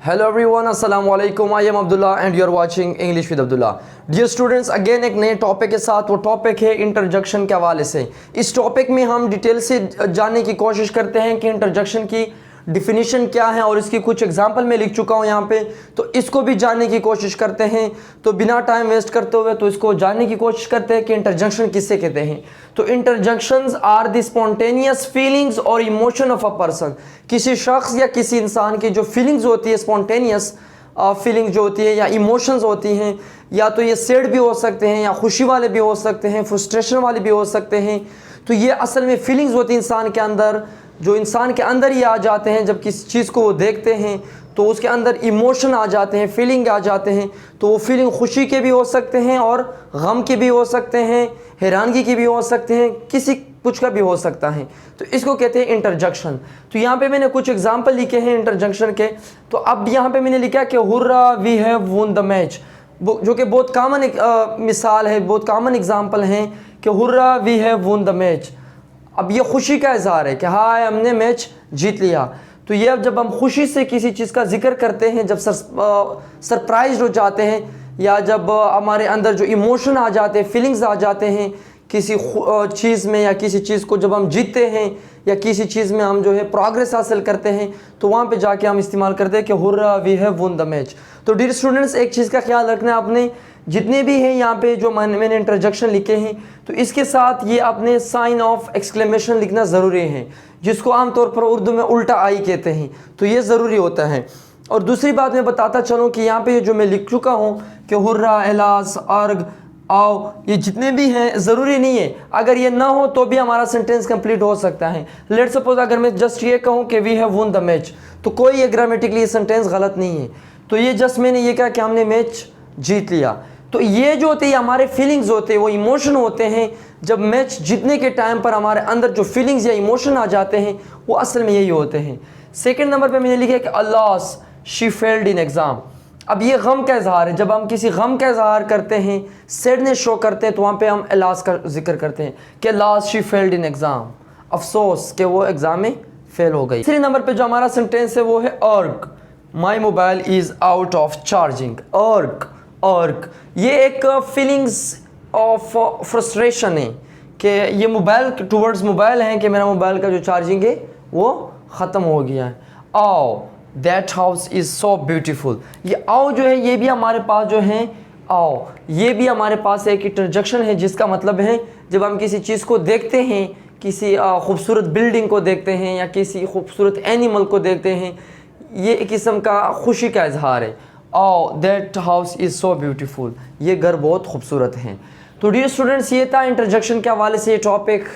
Hello everyone, assalamu alaikum. I am Abdullah and you are watching English with Abdullah. Dear students, again एक नए topic के साथ। वो topic है interjection के हवाले से। इस टॉपिक में हम डिटेल से जानने की कोशिश करते हैं कि इंटरजेक्शन की डिफिनीशन क्या है और इसकी कुछ एग्जांपल मैं लिख चुका हूँ यहाँ पे, तो इसको भी जानने की कोशिश करते हैं। तो बिना टाइम वेस्ट करते हुए तो इसको जानने की कोशिश करते हैं कि इंटरजेक्शन किससे कहते हैं। तो interjections are the spontaneous feelings और इमोशन ऑफ अ पर्सन। किसी शख्स या किसी इंसान की जो फीलिंग्स होती है, स्पॉन्टेनियस फीलिंग्स जो होती है या इमोशंस होती हैं, या तो ये सैड भी हो सकते हैं या खुशी वाले भी हो सकते हैं, फ्रस्ट्रेशन वाले भी हो सकते हैं। तो ये असल में फीलिंग्स होती है इंसान के अंदर, जो इंसान के अंदर ही आ जाते हैं। जब किसी चीज़ को वो देखते हैं तो उसके अंदर इमोशन आ जाते हैं, फीलिंग आ जाते हैं। तो वो फीलिंग खुशी के भी हो सकते हैं और गम के भी हो सकते हैं, हैरानगी के भी हो सकते हैं, किसी कुछ का भी हो सकता है। तो इसको कहते हैं इंटरजेक्शन। तो यहाँ पे मैंने कुछ एग्जांपल लिखे हैं इंटरजेक्शन के। तो अब यहाँ पे मैंने लिखा कि hurrah we have won the match, जो कि बहुत कॉमन मिसाल है, बहुत कॉमन एग्जांपल हैं कि hurrah we have won the match. अब ये खुशी का इज़हार है कि हाँ हमने मैच जीत लिया। तो ये अब जब हम खुशी से किसी चीज़ का जिक्र करते हैं, जब सरप्राइज हो जाते हैं, या जब हमारे अंदर जो इमोशन आ जाते हैं, फीलिंग्स आ जाते हैं किसी चीज़ में, या किसी चीज़ को जब हम जीतते हैं या किसी चीज़ में हम जो है प्रोग्रेस हासिल करते हैं, तो वहाँ पे जाके हम इस्तेमाल करते हैं कि hurrah we have won the match. तो डियर स्टूडेंट्स, एक चीज़ का ख्याल रखना है आपने, जितने भी हैं यहाँ पे जो मैंने इंटरजेक्शन लिखे हैं, तो इसके साथ ये अपने साइन ऑफ एक्सक्लेमेशन लिखना ज़रूरी है, जिसको आमतौर पर उर्दू में उल्टा आई कहते हैं। तो ये ज़रूरी होता है। और दूसरी बात मैं बताता चलूँ कि यहाँ पे जो मैं लिख चुका हूँ कि हुर्रा, एलास, अर्ग, आओ, ये जितने भी हैं ज़रूरी नहीं है, अगर ये ना हो तो भी हमारा सेंटेंस कंप्लीट हो सकता है। लेट्स सपोज अगर मैं जस्ट ये कहूँ कि we have won the match, तो कोई ये ग्रामेटिकली सेंटेंस गलत नहीं है। तो ये जस्ट मैंने ये कहा कि हमने मैच जीत लिया। तो ये जो होते हैं हमारे फीलिंग्स होते हैं, वो इमोशन होते हैं। जब मैच जीतने के टाइम पर हमारे अंदर जो फीलिंग्स या इमोशन आ जाते हैं, वो असल में यही होते हैं। सेकंड नंबर पे मैंने लिखा है कि अल्लास शी फेल्ड इन एग्ज़ाम। अब ये गम का इजहार है। जब हम किसी गम का इजहार करते हैं, सैडनेस शो करते हैं, तो वहाँ पे हम अल्लास का जिक्र करते हैं कि अल्लास शी फेल्ड इन एग्ज़ाम, अफसोस कि वो एग्ज़ाम में फेल हो गई। तीसरे नंबर पे जो हमारा सेंटेंस है वो है अर्ग, my mobile is out of charging. अर्ग ये एक फीलिंग्स ऑफ फ्रस्ट्रेशन है कि ये मोबाइल टूवर्ड्स मोबाइल है कि मेरा मोबाइल का जो चार्जिंग है वो ख़त्म हो गया है। आओ, that house is so beautiful. ये आओ जो है ये भी हमारे पास जो है, आओ ये भी हमारे पास एक इंटरजेक्शन है, जिसका मतलब है जब हम किसी चीज़ को देखते हैं, किसी खूबसूरत बिल्डिंग को देखते हैं या किसी खूबसूरत एनिमल को देखते हैं, ये एक किस्म का खुशी का इजहार है। आओ, that house is so beautiful, ये घर बहुत खूबसूरत हैं। तो डियर स्टूडेंट्स, ये था इंटरजेक्शन के हवाले से ये टॉपिक।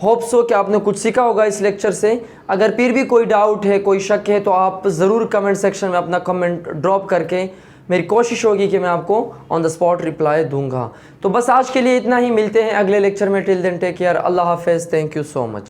होप सो कि आपने कुछ सीखा होगा इस लेक्चर से। अगर फिर भी कोई डाउट है, कोई शक है, तो आप ज़रूर कमेंट सेक्शन में अपना कमेंट ड्रॉप करके, मेरी कोशिश होगी कि मैं आपको ऑन द स्पॉट रिप्लाई दूंगा। तो बस आज के लिए इतना ही, मिलते हैं अगले लेक्चर में। टिल देन टेक केयर, अल्लाह हाफिज़, थैंक यू सो मच।